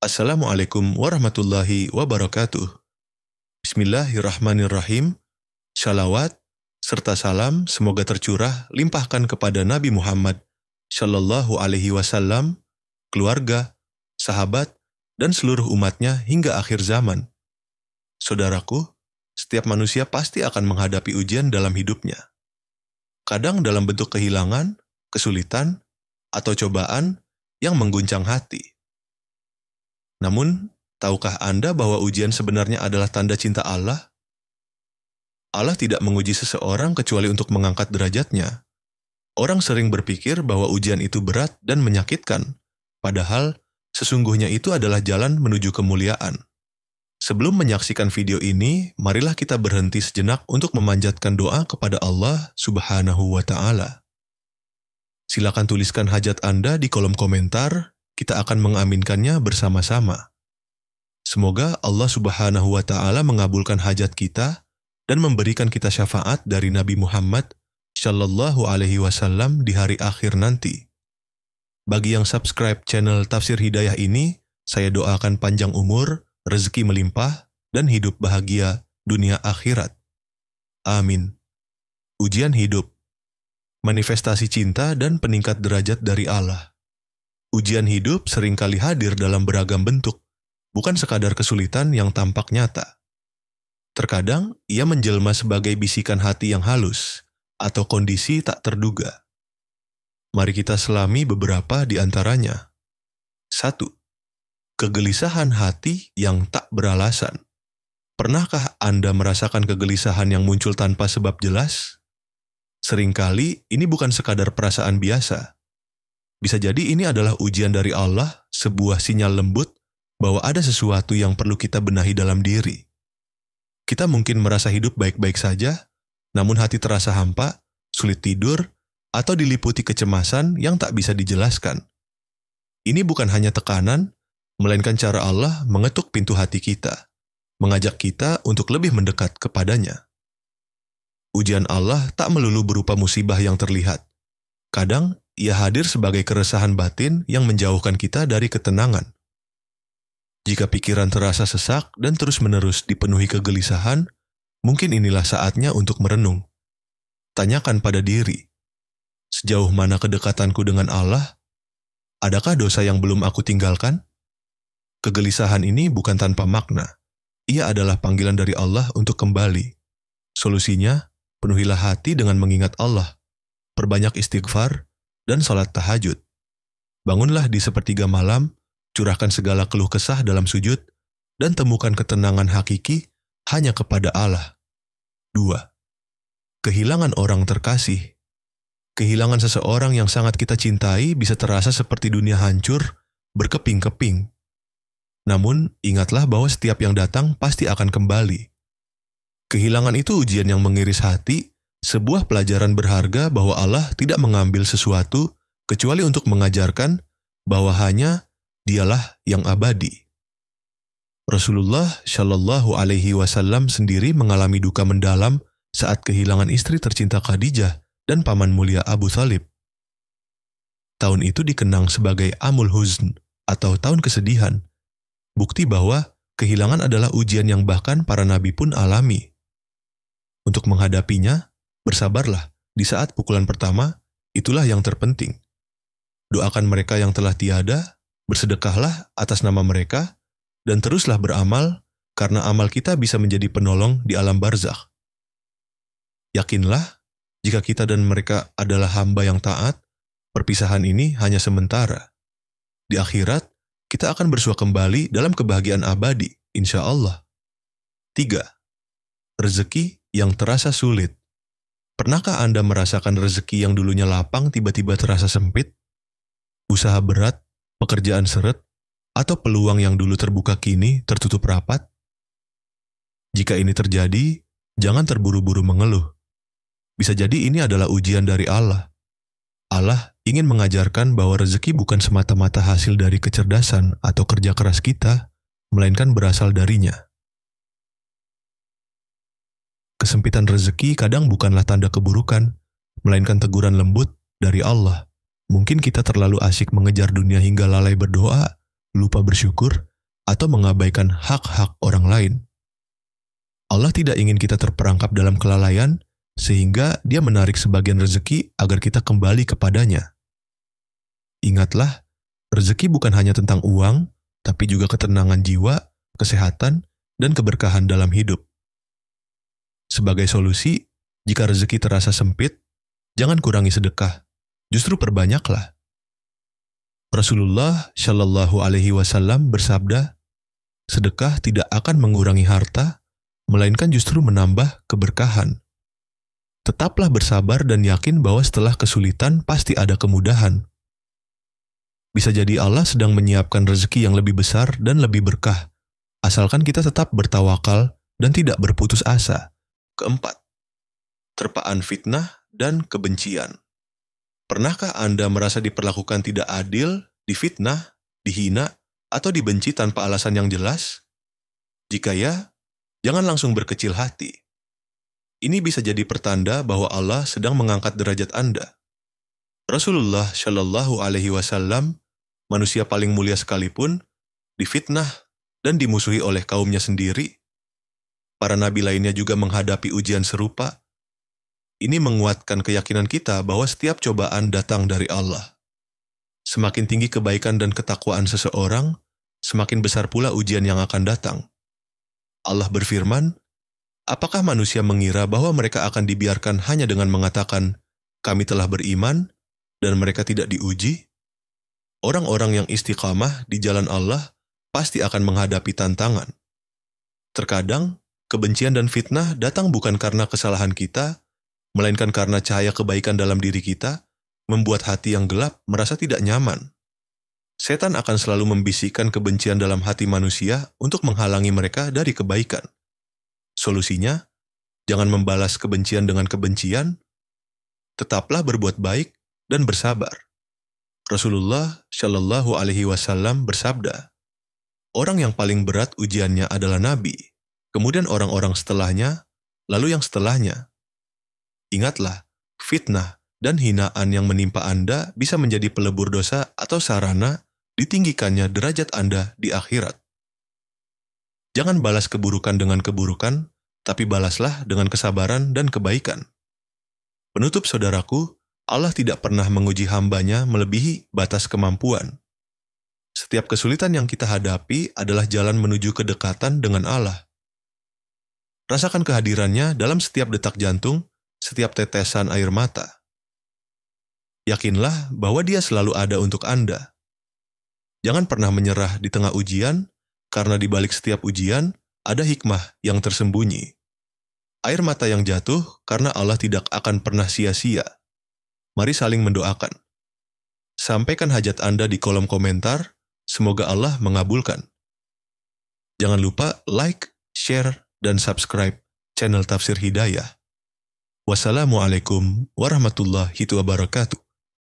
Assalamualaikum warahmatullahi wabarakatuh. Bismillahirrahmanirrahim. Shalawat serta salam semoga tercurah limpahkan kepada Nabi Muhammad Shallallahu Alaihi Wasallam, keluarga, sahabat, dan seluruh umatnya hingga akhir zaman. Saudaraku, setiap manusia pasti akan menghadapi ujian dalam hidupnya. Kadang dalam bentuk kehilangan, kesulitan, atau cobaan yang mengguncang hati. Namun, tahukah Anda bahwa ujian sebenarnya adalah tanda cinta Allah? Allah tidak menguji seseorang kecuali untuk mengangkat derajatnya. Orang sering berpikir bahwa ujian itu berat dan menyakitkan, padahal sesungguhnya itu adalah jalan menuju kemuliaan. Sebelum menyaksikan video ini, marilah kita berhenti sejenak untuk memanjatkan doa kepada Allah Subhanahu wa Ta'ala. Silakan tuliskan hajat Anda di kolom komentar. Kita akan mengaminkannya bersama-sama. Semoga Allah Subhanahu wa Ta'ala mengabulkan hajat kita dan memberikan kita syafaat dari Nabi Muhammad Shallallahu Alaihi Wasallam di hari akhir nanti. Bagi yang subscribe channel Tafsir Hidayah ini, saya doakan panjang umur, rezeki melimpah, dan hidup bahagia dunia akhirat. Amin. Ujian hidup, manifestasi cinta dan peningkat derajat dari Allah. Ujian hidup seringkali hadir dalam beragam bentuk, bukan sekadar kesulitan yang tampak nyata. Terkadang, ia menjelma sebagai bisikan hati yang halus, atau kondisi tak terduga. Mari kita selami beberapa di antaranya. 1. Kegelisahan hati yang tak beralasan. Pernahkah Anda merasakan kegelisahan yang muncul tanpa sebab jelas? Seringkali, ini bukan sekadar perasaan biasa. Bisa jadi ini adalah ujian dari Allah, sebuah sinyal lembut bahwa ada sesuatu yang perlu kita benahi dalam diri. Kita mungkin merasa hidup baik-baik saja, namun hati terasa hampa, sulit tidur, atau diliputi kecemasan yang tak bisa dijelaskan. Ini bukan hanya tekanan, melainkan cara Allah mengetuk pintu hati kita, mengajak kita untuk lebih mendekat kepadanya. Ujian Allah tak melulu berupa musibah yang terlihat. Kadang, ia hadir sebagai keresahan batin yang menjauhkan kita dari ketenangan. Jika pikiran terasa sesak dan terus-menerus dipenuhi kegelisahan, mungkin inilah saatnya untuk merenung. Tanyakan pada diri, sejauh mana kedekatanku dengan Allah? Adakah dosa yang belum aku tinggalkan? Kegelisahan ini bukan tanpa makna. Ia adalah panggilan dari Allah untuk kembali. Solusinya, penuhilah hati dengan mengingat Allah, perbanyak istighfar, dan salat tahajud. Bangunlah di sepertiga malam, curahkan segala keluh kesah dalam sujud, dan temukan ketenangan hakiki hanya kepada Allah. 2. Kehilangan orang terkasih. Kehilangan seseorang yang sangat kita cintai bisa terasa seperti dunia hancur, berkeping-keping. Namun, ingatlah bahwa setiap yang datang pasti akan kembali. Kehilangan itu ujian yang mengiris hati, sebuah pelajaran berharga bahwa Allah tidak mengambil sesuatu kecuali untuk mengajarkan bahwa hanya Dialah yang abadi. Rasulullah Shallallahu Alaihi Wasallam sendiri mengalami duka mendalam saat kehilangan istri tercinta Khadijah dan paman mulia Abu Thalib. Tahun itu dikenang sebagai Amul Huzn atau tahun kesedihan, bukti bahwa kehilangan adalah ujian yang bahkan para nabi pun alami. Untuk menghadapinya, bersabarlah, di saat pukulan pertama, itulah yang terpenting. Doakan mereka yang telah tiada, bersedekahlah atas nama mereka, dan teruslah beramal, karena amal kita bisa menjadi penolong di alam barzakh. Yakinlah, jika kita dan mereka adalah hamba yang taat, perpisahan ini hanya sementara. Di akhirat, kita akan bersua kembali dalam kebahagiaan abadi, insya Allah. 3. Rezeki yang terasa sulit. Pernahkah Anda merasakan rezeki yang dulunya lapang tiba-tiba terasa sempit? Usaha berat, pekerjaan seret, atau peluang yang dulu terbuka kini tertutup rapat? Jika ini terjadi, jangan terburu-buru mengeluh. Bisa jadi ini adalah ujian dari Allah. Allah ingin mengajarkan bahwa rezeki bukan semata-mata hasil dari kecerdasan atau kerja keras kita, melainkan berasal darinya. Kesempitan rezeki kadang bukanlah tanda keburukan, melainkan teguran lembut dari Allah. Mungkin kita terlalu asyik mengejar dunia hingga lalai berdoa, lupa bersyukur, atau mengabaikan hak-hak orang lain. Allah tidak ingin kita terperangkap dalam kelalaian, sehingga Dia menarik sebagian rezeki agar kita kembali kepadanya. Ingatlah, rezeki bukan hanya tentang uang, tapi juga ketenangan jiwa, kesehatan, dan keberkahan dalam hidup. Sebagai solusi, jika rezeki terasa sempit, jangan kurangi sedekah, justru perbanyaklah. Rasulullah Shallallahu Alaihi Wasallam bersabda, sedekah tidak akan mengurangi harta, melainkan justru menambah keberkahan. Tetaplah bersabar dan yakin bahwa setelah kesulitan pasti ada kemudahan. Bisa jadi Allah sedang menyiapkan rezeki yang lebih besar dan lebih berkah, asalkan kita tetap bertawakal dan tidak berputus asa. Keempat, terpaan fitnah dan kebencian. Pernahkah Anda merasa diperlakukan tidak adil, difitnah, dihina, atau dibenci tanpa alasan yang jelas? Jika ya, jangan langsung berkecil hati. Ini bisa jadi pertanda bahwa Allah sedang mengangkat derajat Anda. Rasulullah Shallallahu Alaihi Wasallam, manusia paling mulia sekalipun, difitnah dan dimusuhi oleh kaumnya sendiri. Para nabi lainnya juga menghadapi ujian serupa. Ini menguatkan keyakinan kita bahwa setiap cobaan datang dari Allah. Semakin tinggi kebaikan dan ketakwaan seseorang, semakin besar pula ujian yang akan datang. Allah berfirman, apakah manusia mengira bahwa mereka akan dibiarkan hanya dengan mengatakan, kami telah beriman, dan mereka tidak diuji? Orang-orang yang istiqamah di jalan Allah pasti akan menghadapi tantangan. Terkadang, kebencian dan fitnah datang bukan karena kesalahan kita, melainkan karena cahaya kebaikan dalam diri kita membuat hati yang gelap merasa tidak nyaman. Setan akan selalu membisikkan kebencian dalam hati manusia untuk menghalangi mereka dari kebaikan. Solusinya, jangan membalas kebencian dengan kebencian, tetaplah berbuat baik dan bersabar. Rasulullah Shallallahu Alaihi Wasallam bersabda, orang yang paling berat ujiannya adalah Nabi, kemudian orang-orang setelahnya, lalu yang setelahnya. Ingatlah, fitnah dan hinaan yang menimpa Anda bisa menjadi pelebur dosa atau sarana ditinggikannya derajat Anda di akhirat. Jangan balas keburukan dengan keburukan, tapi balaslah dengan kesabaran dan kebaikan. Penutup saudaraku, Allah tidak pernah menguji hamba-Nya melebihi batas kemampuan. Setiap kesulitan yang kita hadapi adalah jalan menuju kedekatan dengan Allah. Rasakan kehadirannya dalam setiap detak jantung, setiap tetesan air mata. Yakinlah bahwa Dia selalu ada untuk Anda. Jangan pernah menyerah di tengah ujian, karena di balik setiap ujian ada hikmah yang tersembunyi. Air mata yang jatuh karena Allah tidak akan pernah sia-sia. Mari saling mendoakan. Sampaikan hajat Anda di kolom komentar, semoga Allah mengabulkan. Jangan lupa like, share, dan subscribe channel Tafsir Hidayah. Wassalamualaikum warahmatullahi wabarakatuh.